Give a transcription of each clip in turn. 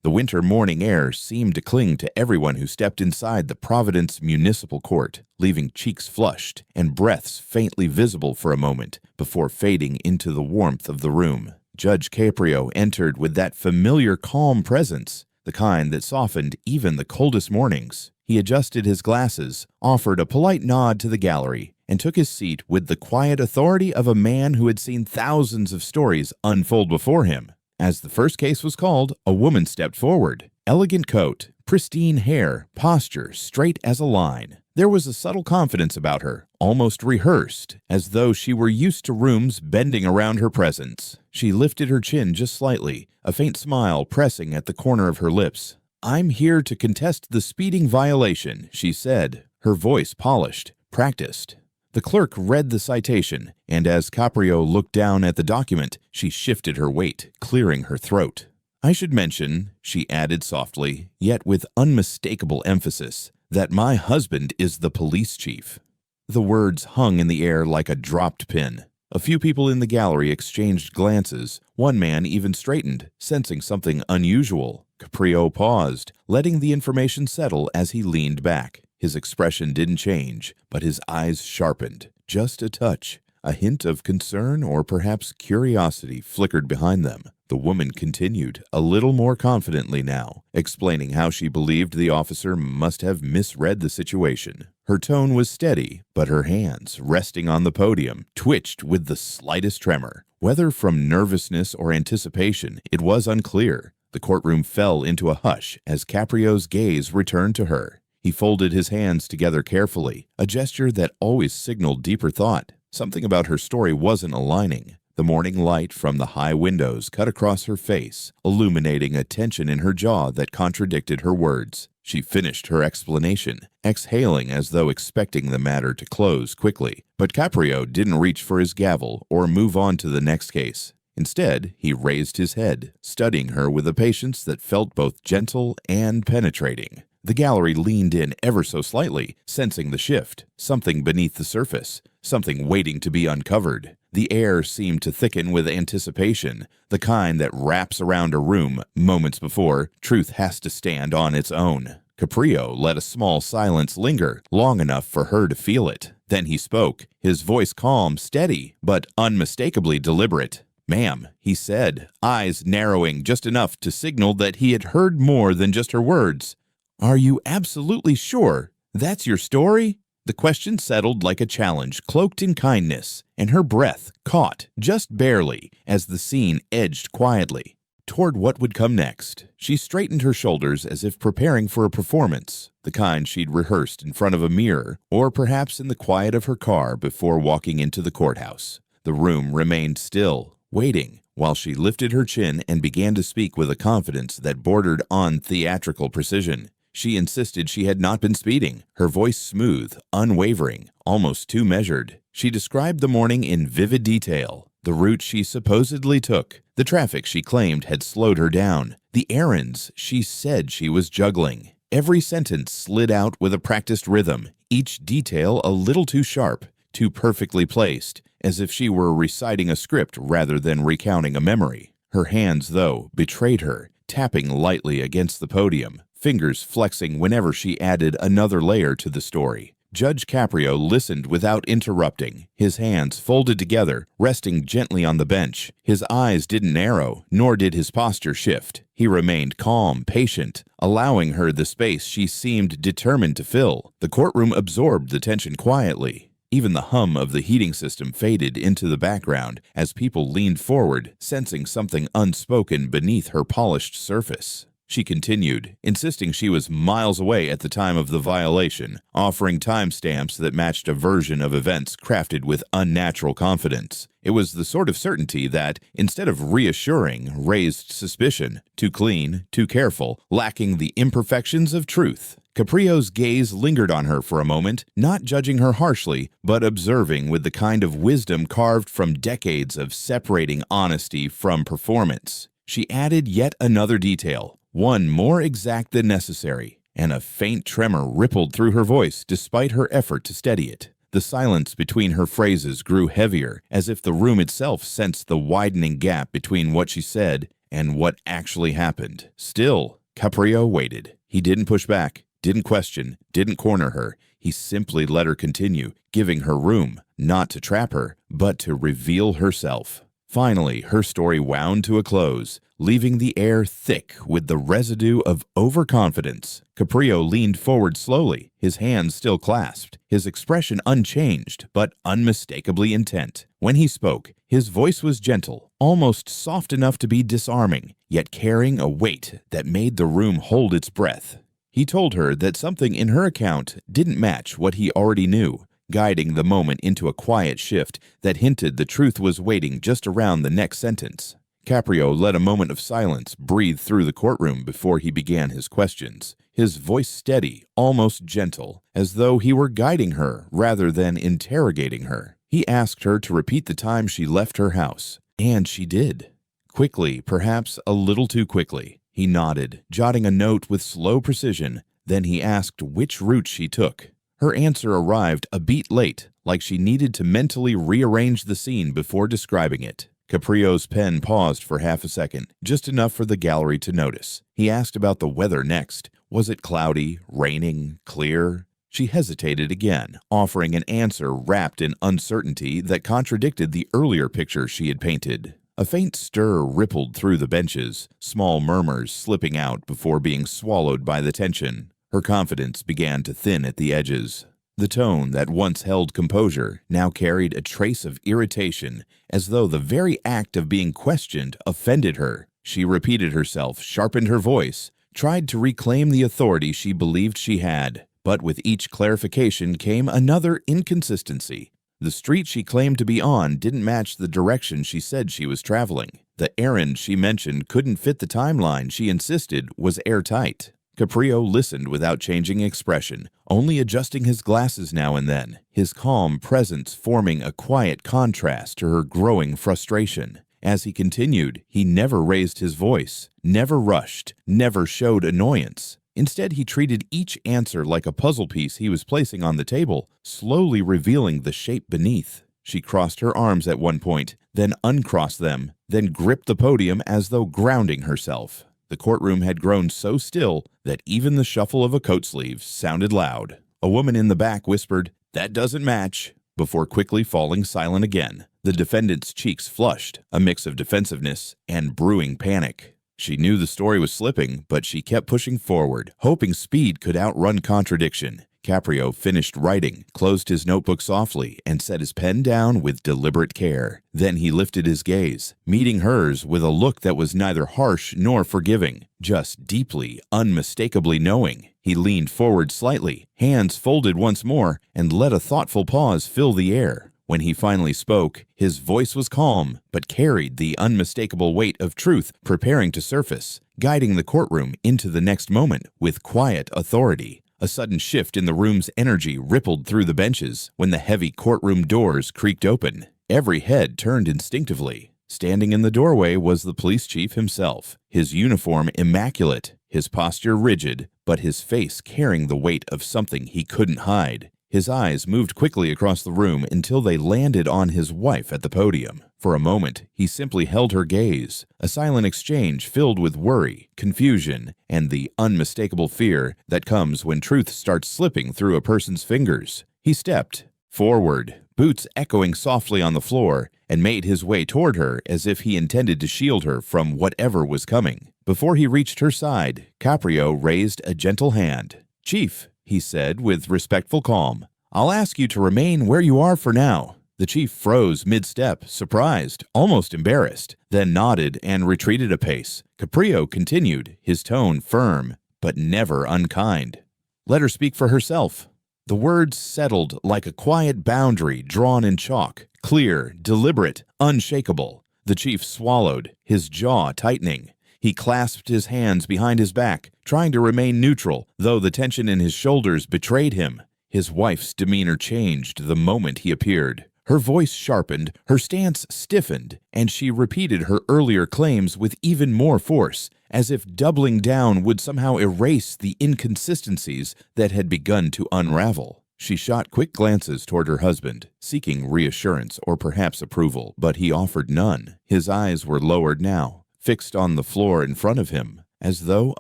The winter morning air seemed to cling to everyone who stepped inside the Providence Municipal Court, leaving cheeks flushed and breaths faintly visible for a moment before fading into the warmth of the room. Judge Caprio entered with that familiar calm presence, the kind that softened even the coldest mornings. He adjusted his glasses, offered a polite nod to the gallery, and took his seat with the quiet authority of a man who had seen thousands of stories unfold before him. As the first case was called, a woman stepped forward. Elegant coat, pristine hair, posture straight as a line. There was a subtle confidence about her, almost rehearsed, as though she were used to rooms bending around her presence. She lifted her chin just slightly, a faint smile pressing at the corner of her lips. "I'm here to contest the speeding violation," she said, her voice polished, practiced. The clerk read the citation, and as Caprio looked down at the document, she shifted her weight, clearing her throat. "I should mention," she added softly, yet with unmistakable emphasis, "that my husband is the police chief." The words hung in the air like a dropped pin. A few people in the gallery exchanged glances. One man even straightened, sensing something unusual. Caprio paused, letting the information settle as he leaned back. His expression didn't change, but his eyes sharpened. Just a touch. A hint of concern or perhaps curiosity flickered behind them. The woman continued, a little more confidently now, explaining how she believed the officer must have misread the situation. Her tone was steady, but her hands, resting on the podium, twitched with the slightest tremor. Whether from nervousness or anticipation, it was unclear. The courtroom fell into a hush as Caprio's gaze returned to her. He folded his hands together carefully, a gesture that always signaled deeper thought. Something about her story wasn't aligning. The morning light from the high windows cut across her face, illuminating a tension in her jaw that contradicted her words. She finished her explanation, exhaling as though expecting the matter to close quickly. But Caprio didn't reach for his gavel or move on to the next case. Instead, he raised his head, studying her with a patience that felt both gentle and penetrating. The gallery leaned in ever so slightly, sensing the shift, something beneath the surface, something waiting to be uncovered. The air seemed to thicken with anticipation, the kind that wraps around a room moments before truth has to stand on its own. Caprio let a small silence linger, long enough for her to feel it. Then he spoke, his voice calm, steady, but unmistakably deliberate. "Ma'am," he said, eyes narrowing just enough to signal that he had heard more than just her words. "Are you absolutely sure that's your story?" The question settled like a challenge, cloaked in kindness, and her breath caught, just barely, as the scene edged quietly toward what would come next. She straightened her shoulders as if preparing for a performance, the kind she'd rehearsed in front of a mirror, or perhaps in the quiet of her car before walking into the courthouse. The room remained still, waiting, while she lifted her chin and began to speak with a confidence that bordered on theatrical precision. She insisted she had not been speeding, her voice smooth, unwavering, almost too measured. She described the morning in vivid detail, the route she supposedly took, the traffic she claimed had slowed her down, the errands she said she was juggling. Every sentence slid out with a practiced rhythm, each detail a little too sharp, too perfectly placed, as if she were reciting a script rather than recounting a memory. Her hands, though, betrayed her, tapping lightly against the podium, fingers flexing whenever she added another layer to the story. Judge Caprio listened without interrupting, his hands folded together, resting gently on the bench. His eyes didn't narrow, nor did his posture shift. He remained calm, patient, allowing her the space she seemed determined to fill. The courtroom absorbed the tension quietly. Even the hum of the heating system faded into the background as people leaned forward, sensing something unspoken beneath her polished surface. She continued, insisting she was miles away at the time of the violation, offering timestamps that matched a version of events crafted with unnatural confidence. It was the sort of certainty that, instead of reassuring, raised suspicion, too clean, too careful, lacking the imperfections of truth. Caprio's gaze lingered on her for a moment, not judging her harshly, but observing with the kind of wisdom carved from decades of separating honesty from performance. She added yet another detail, one more exact than necessary, and a faint tremor rippled through her voice despite her effort to steady it. The silence between her phrases grew heavier, as if the room itself sensed the widening gap between what she said and what actually happened. Still, Caprio waited. He didn't push back, didn't question, didn't corner her. He simply let her continue, giving her room, not to trap her, but to reveal herself. Finally, her story wound to a close, leaving the air thick with the residue of overconfidence. Caprio leaned forward slowly, his hands still clasped, his expression unchanged but unmistakably intent. When he spoke, his voice was gentle, almost soft enough to be disarming, yet carrying a weight that made the room hold its breath. He told her that something in her account didn't match what he already knew, guiding the moment into a quiet shift that hinted the truth was waiting just around the next sentence. Caprio let a moment of silence breathe through the courtroom before he began his questions, his voice steady, almost gentle, as though he were guiding her rather than interrogating her. He asked her to repeat the time she left her house, and she did. Quickly, perhaps a little too quickly. He nodded, jotting a note with slow precision. Then he asked which route she took. Her answer arrived a beat late, like she needed to mentally rearrange the scene before describing it. Caprio's pen paused for half a second, just enough for the gallery to notice. He asked about the weather next. Was it cloudy, raining, clear? She hesitated again, offering an answer wrapped in uncertainty that contradicted the earlier picture she had painted. A faint stir rippled through the benches, small murmurs slipping out before being swallowed by the tension. Her confidence began to thin at the edges. The tone that once held composure now carried a trace of irritation, as though the very act of being questioned offended her. She repeated herself, sharpened her voice, tried to reclaim the authority she believed she had. But with each clarification came another inconsistency. The street she claimed to be on didn't match the direction she said she was traveling. The errand she mentioned couldn't fit the timeline she insisted was airtight. Caprio listened without changing expression, only adjusting his glasses now and then, his calm presence forming a quiet contrast to her growing frustration. As he continued, he never raised his voice, never rushed, never showed annoyance. Instead, he treated each answer like a puzzle piece he was placing on the table, slowly revealing the shape beneath. She crossed her arms at one point, then uncrossed them, then gripped the podium as though grounding herself. The courtroom had grown so still that even the shuffle of a coat sleeve sounded loud. A woman in the back whispered, "That doesn't match," before quickly falling silent again. The defendant's cheeks flushed, a mix of defensiveness and brewing panic. She knew the story was slipping, but she kept pushing forward, hoping speed could outrun contradiction. Caprio finished writing, closed his notebook softly, and set his pen down with deliberate care. Then he lifted his gaze, meeting hers with a look that was neither harsh nor forgiving, just deeply, unmistakably knowing. He leaned forward slightly, hands folded once more, and let a thoughtful pause fill the air. When he finally spoke, his voice was calm, but carried the unmistakable weight of truth preparing to surface, guiding the courtroom into the next moment with quiet authority. A sudden shift in the room's energy rippled through the benches when the heavy courtroom doors creaked open. Every head turned instinctively. Standing in the doorway was the police chief himself, his uniform immaculate, his posture rigid, but his face carrying the weight of something he couldn't hide. His eyes moved quickly across the room until they landed on his wife at the podium. For a moment, he simply held her gaze, a silent exchange filled with worry, confusion, and the unmistakable fear that comes when truth starts slipping through a person's fingers. He stepped forward, boots echoing softly on the floor, and made his way toward her as if he intended to shield her from whatever was coming. Before he reached her side, Caprio raised a gentle hand. "Chief," he said with respectful calm, "I'll ask you to remain where you are for now." The chief froze mid-step, surprised, almost embarrassed, then nodded and retreated a pace. Caprio continued, his tone firm, but never unkind. "Let her speak for herself." The words settled like a quiet boundary drawn in chalk, clear, deliberate, unshakable. The chief swallowed, his jaw tightening. He clasped his hands behind his back, trying to remain neutral, though the tension in his shoulders betrayed him. His wife's demeanor changed the moment he appeared. Her voice sharpened, her stance stiffened, and she repeated her earlier claims with even more force, as if doubling down would somehow erase the inconsistencies that had begun to unravel. She shot quick glances toward her husband, seeking reassurance or perhaps approval, but he offered none. His eyes were lowered now, fixed on the floor in front of him, as though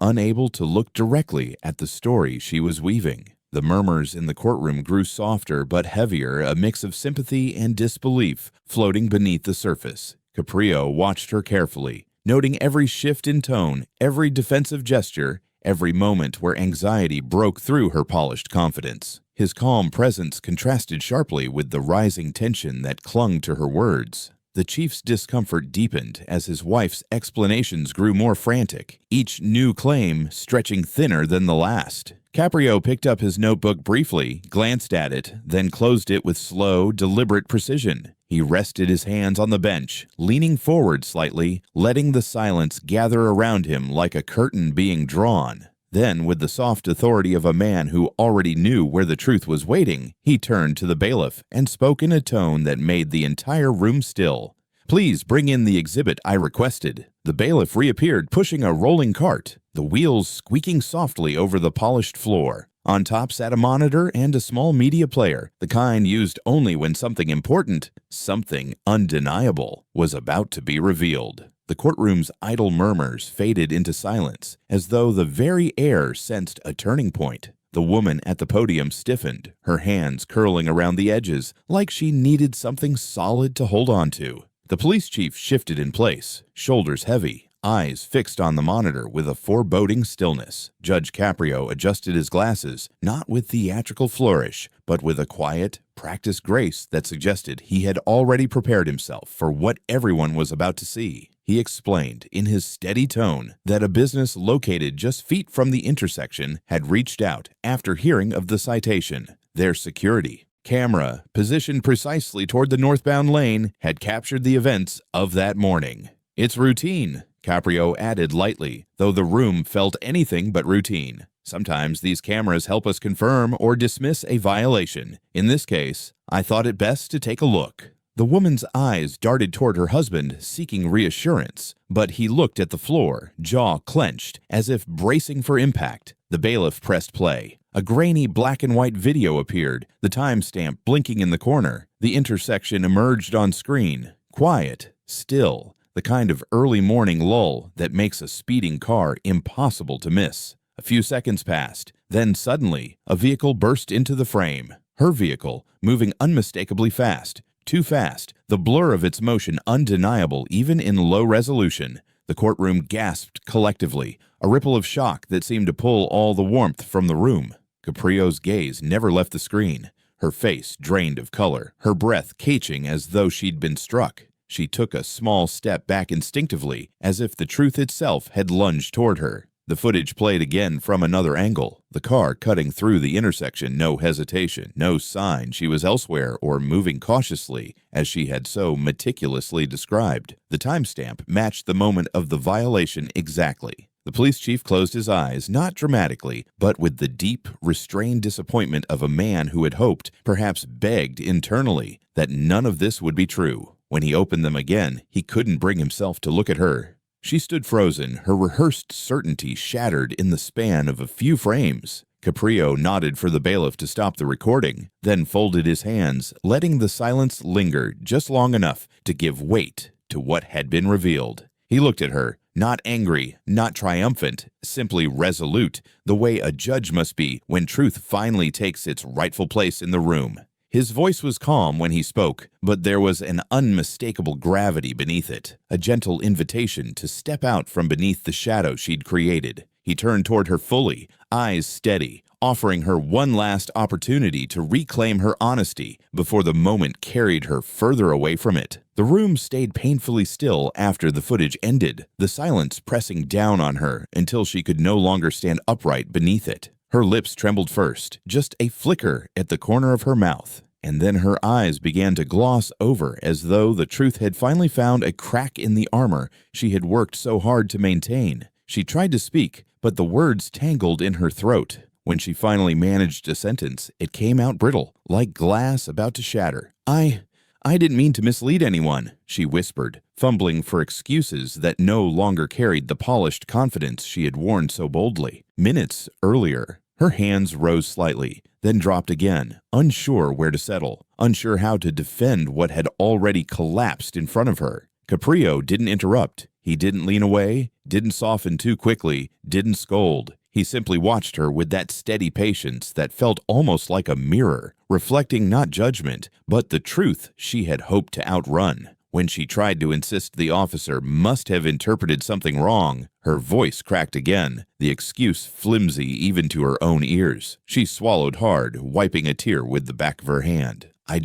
unable to look directly at the story she was weaving. The murmurs in the courtroom grew softer but heavier, a mix of sympathy and disbelief floating beneath the surface. Caprio watched her carefully, noting every shift in tone, every defensive gesture, every moment where anxiety broke through her polished confidence. His calm presence contrasted sharply with the rising tension that clung to her words. The chief's discomfort deepened as his wife's explanations grew more frantic, each new claim stretching thinner than the last. Caprio picked up his notebook briefly, glanced at it, then closed it with slow, deliberate precision. He rested his hands on the bench, leaning forward slightly, letting the silence gather around him like a curtain being drawn. Then, with the soft authority of a man who already knew where the truth was waiting, he turned to the bailiff and spoke in a tone that made the entire room still. "Please bring in the exhibit I requested." The bailiff reappeared, pushing a rolling cart, the wheels squeaking softly over the polished floor. On top sat a monitor and a small media player, the kind used only when something important, something undeniable, was about to be revealed. The courtroom's idle murmurs faded into silence, as though the very air sensed a turning point. The woman at the podium stiffened, her hands curling around the edges, like she needed something solid to hold on to. The police chief shifted in place, shoulders heavy, eyes fixed on the monitor with a foreboding stillness. Judge Caprio adjusted his glasses, not with theatrical flourish, but with a quiet, practiced grace that suggested he had already prepared himself for what everyone was about to see. He explained, in his steady tone, that a business located just feet from the intersection had reached out after hearing of the citation. Their security camera, positioned precisely toward the northbound lane, had captured the events of that morning. "It's routine," Caprio added lightly, though the room felt anything but routine. "Sometimes these cameras help us confirm or dismiss a violation. In this case, I thought it best to take a look." The woman's eyes darted toward her husband, seeking reassurance, but he looked at the floor, jaw clenched, as if bracing for impact. The bailiff pressed play. A grainy black and white video appeared, the timestamp blinking in the corner. The intersection emerged on screen, quiet, still, the kind of early morning lull that makes a speeding car impossible to miss. A few seconds passed, then suddenly, a vehicle burst into the frame. Her vehicle, moving unmistakably fast. Too fast, the blur of its motion undeniable even in low resolution. The courtroom gasped collectively, a ripple of shock that seemed to pull all the warmth from the room. Caprio's gaze never left the screen, her face drained of color, her breath catching as though she'd been struck. She took a small step back instinctively, as if the truth itself had lunged toward her. The footage played again from another angle, the car cutting through the intersection, no hesitation, no sign she was elsewhere or moving cautiously, as she had so meticulously described. The timestamp matched the moment of the violation exactly. The police chief closed his eyes, not dramatically, but with the deep, restrained disappointment of a man who had hoped, perhaps begged internally, that none of this would be true. When he opened them again, he couldn't bring himself to look at her. She stood frozen, her rehearsed certainty shattered in the span of a few frames. Caprio nodded for the bailiff to stop the recording, then folded his hands, letting the silence linger just long enough to give weight to what had been revealed. He looked at her, not angry, not triumphant, simply resolute, the way a judge must be when truth finally takes its rightful place in the room. His voice was calm when he spoke, but there was an unmistakable gravity beneath it, a gentle invitation to step out from beneath the shadow she'd created. He turned toward her fully, eyes steady, offering her one last opportunity to reclaim her honesty before the moment carried her further away from it. The room stayed painfully still after the footage ended, the silence pressing down on her until she could no longer stand upright beneath it. Her lips trembled first, just a flicker at the corner of her mouth, and then her eyes began to gloss over as though the truth had finally found a crack in the armor she had worked so hard to maintain. She tried to speak, but the words tangled in her throat. When she finally managed a sentence, it came out brittle, like glass about to shatter. I didn't mean to mislead anyone," she whispered, fumbling for excuses that no longer carried the polished confidence she had worn so boldly. Minutes earlier, her hands rose slightly, then dropped again, unsure where to settle, unsure how to defend what had already collapsed in front of her. Caprio didn't interrupt. He didn't lean away, didn't soften too quickly, didn't scold. He simply watched her with that steady patience that felt almost like a mirror, reflecting not judgment, but the truth she had hoped to outrun. When she tried to insist the officer must have interpreted something wrong, her voice cracked again, the excuse flimsy even to her own ears. She swallowed hard, wiping a tear with the back of her hand. I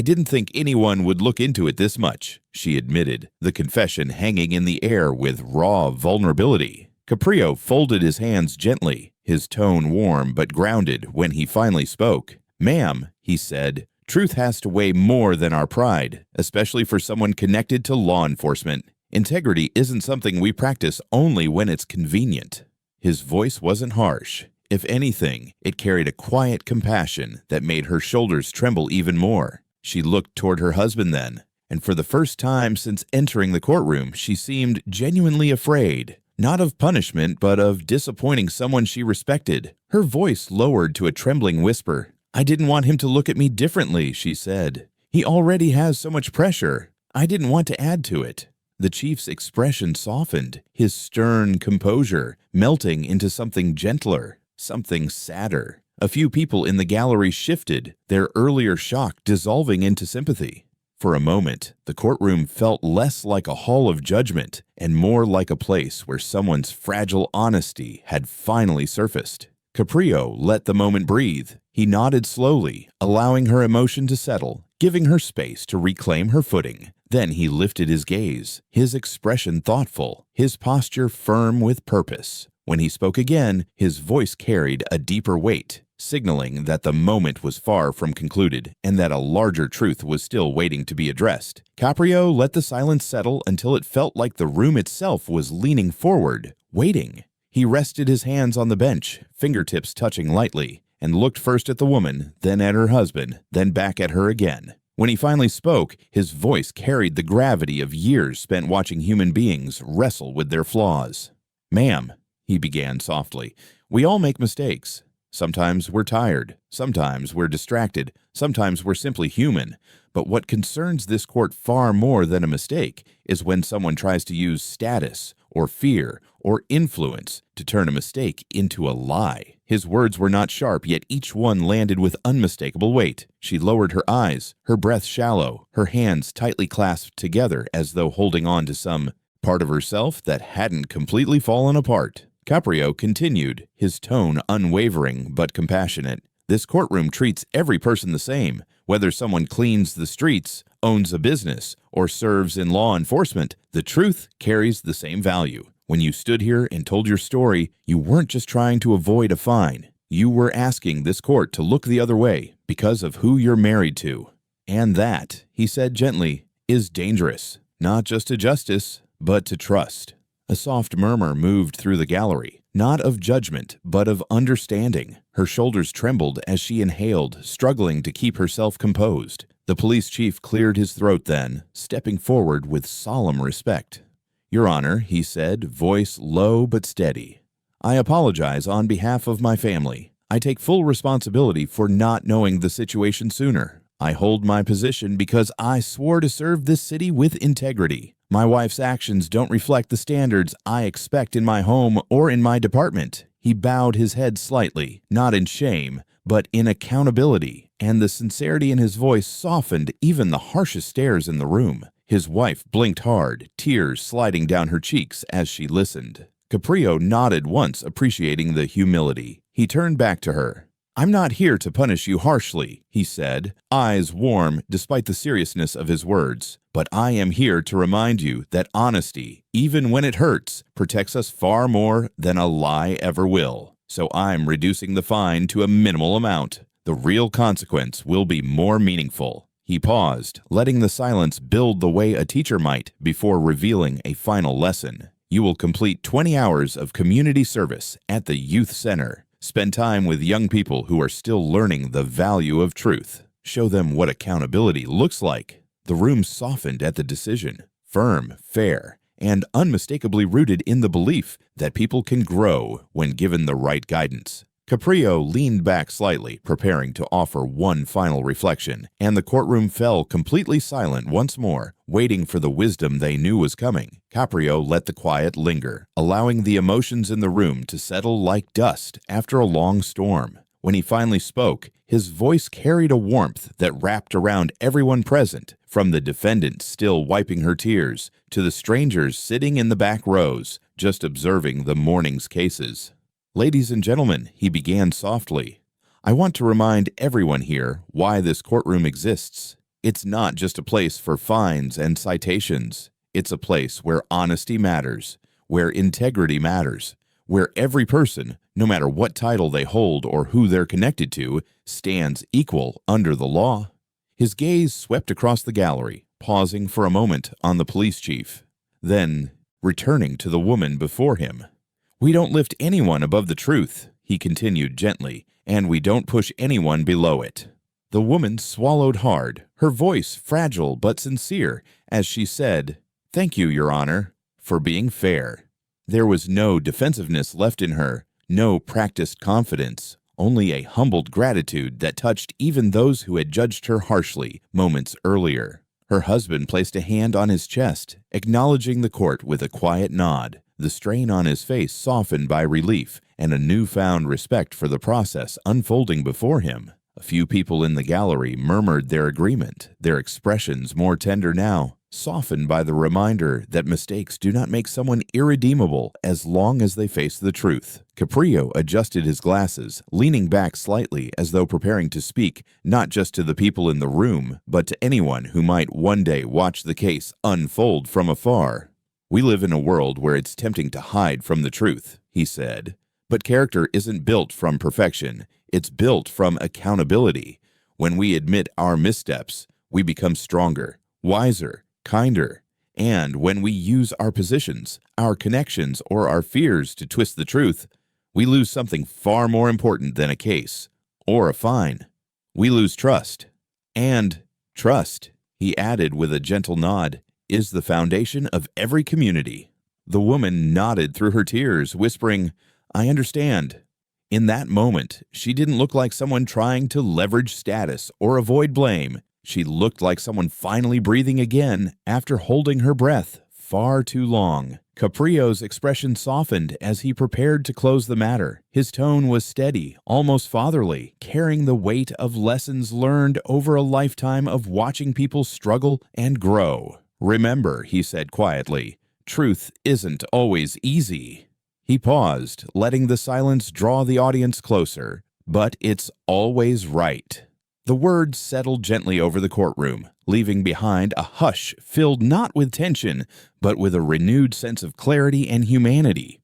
didn't think anyone would look into it this much, she admitted, the confession hanging in the air with raw vulnerability. Caprio folded his hands gently, his tone warm but grounded when he finally spoke. "Ma'am," he said, "truth has to weigh more than our pride, especially for someone connected to law enforcement. Integrity isn't something we practice only when it's convenient." His voice wasn't harsh. If anything, it carried a quiet compassion that made her shoulders tremble even more. She looked toward her husband then, and for the first time since entering the courtroom, she seemed genuinely afraid, not of punishment, but of disappointing someone she respected. Her voice lowered to a trembling whisper. "I didn't want him to look at me differently," she said. "He already has so much pressure. I didn't want to add to it." The chief's expression softened, his stern composure melting into something gentler, something sadder. A few people in the gallery shifted, their earlier shock dissolving into sympathy. For a moment, the courtroom felt less like a hall of judgment and more like a place where someone's fragile honesty had finally surfaced. Caprio let the moment breathe. He nodded slowly, allowing her emotion to settle, giving her space to reclaim her footing. Then he lifted his gaze, his expression thoughtful, his posture firm with purpose. When he spoke again, his voice carried a deeper weight, signaling that the moment was far from concluded and that a larger truth was still waiting to be addressed. Caprio let the silence settle until it felt like the room itself was leaning forward, waiting. He rested his hands on the bench, fingertips touching lightly, and looked first at the woman, then at her husband, then back at her again. When he finally spoke, his voice carried the gravity of years spent watching human beings wrestle with their flaws. "Ma'am," he began softly, "we all make mistakes. Sometimes we're tired, sometimes we're distracted, sometimes we're simply human. But what concerns this court far more than a mistake is when someone tries to use status or fear or influence to turn a mistake into a lie." His words were not sharp, yet each one landed with unmistakable weight. She lowered her eyes, her breath shallow, her hands tightly clasped together as though holding on to some part of herself that hadn't completely fallen apart. Caprio continued, his tone unwavering but compassionate. "This courtroom treats every person the same, whether someone cleans the streets, owns a business, or serves in law enforcement. The truth carries the same value. When you stood here and told your story, you weren't just trying to avoid a fine. You were asking this court to look the other way because of who you're married to. And that," he said gently, "is dangerous, not just to justice, but to trust." A soft murmur moved through the gallery, not of judgment, but of understanding. Her shoulders trembled as she inhaled, struggling to keep herself composed. The police chief cleared his throat then, stepping forward with solemn respect. "Your Honor," he said, voice low but steady, "I apologize on behalf of my family. I take full responsibility for not knowing the situation sooner. I hold my position because I swore to serve this city with integrity. My wife's actions don't reflect the standards I expect in my home or in my department." He bowed his head slightly, not in shame, but in accountability, and the sincerity in his voice softened even the harshest stares in the room. His wife blinked hard, tears sliding down her cheeks as she listened. Caprio nodded once, appreciating the humility. He turned back to her. "I'm not here to punish you harshly," he said, eyes warm despite the seriousness of his words. "But I am here to remind you that honesty, even when it hurts, protects us far more than a lie ever will. So I'm reducing the fine to a minimal amount. The real consequence will be more meaningful." He paused, letting the silence build the way a teacher might before revealing a final lesson. "You will complete 20 hours of community service at the youth center. Spend time with young people who are still learning the value of truth. Show them what accountability looks like." The room softened at the decision, firm, fair, and unmistakably rooted in the belief that people can grow when given the right guidance. Caprio leaned back slightly, preparing to offer one final reflection, and the courtroom fell completely silent once more, waiting for the wisdom they knew was coming. Caprio let the quiet linger, allowing the emotions in the room to settle like dust after a long storm. When he finally spoke, his voice carried a warmth that wrapped around everyone present, from the defendant still wiping her tears to the strangers sitting in the back rows, just observing the morning's cases. "Ladies and gentlemen," he began softly, "I want to remind everyone here why this courtroom exists. It's not just a place for fines and citations. It's a place where honesty matters, where integrity matters, where every person, no matter what title they hold or who they're connected to, stands equal under the law." His gaze swept across the gallery, pausing for a moment on the police chief, then returning to the woman before him. "We don't lift anyone above the truth," he continued gently, "and we don't push anyone below it." The woman swallowed hard, her voice fragile but sincere, as she said, "Thank you, Your Honor, for being fair." There was no defensiveness left in her, no practiced confidence, only a humbled gratitude that touched even those who had judged her harshly moments earlier. Her husband placed a hand on his chest, acknowledging the court with a quiet nod, the strain on his face softened by relief and a newfound respect for the process unfolding before him. A few people in the gallery murmured their agreement, their expressions more tender now, softened by the reminder that mistakes do not make someone irredeemable as long as they face the truth. Caprio adjusted his glasses, leaning back slightly as though preparing to speak not just to the people in the room, but to anyone who might one day watch the case unfold from afar. "We live in a world where it's tempting to hide from the truth," he said. "But character isn't built from perfection. It's built from accountability. When we admit our missteps, we become stronger, wiser, kinder. And when we use our positions, our connections, or our fears to twist the truth, we lose something far more important than a case or a fine. We lose trust. And trust," he added with a gentle nod, "is the foundation of every community." The woman nodded through her tears, whispering, "I understand." In that moment, she didn't look like someone trying to leverage status or avoid blame. She looked like someone finally breathing again after holding her breath far too long. Caprio's expression softened as he prepared to close the matter. His tone was steady, almost fatherly, carrying the weight of lessons learned over a lifetime of watching people struggle and grow. "Remember," he said quietly, "truth isn't always easy." He paused, letting the silence draw the audience closer. "But it's always right." The words settled gently over the courtroom, leaving behind a hush filled not with tension, but with a renewed sense of clarity and humanity.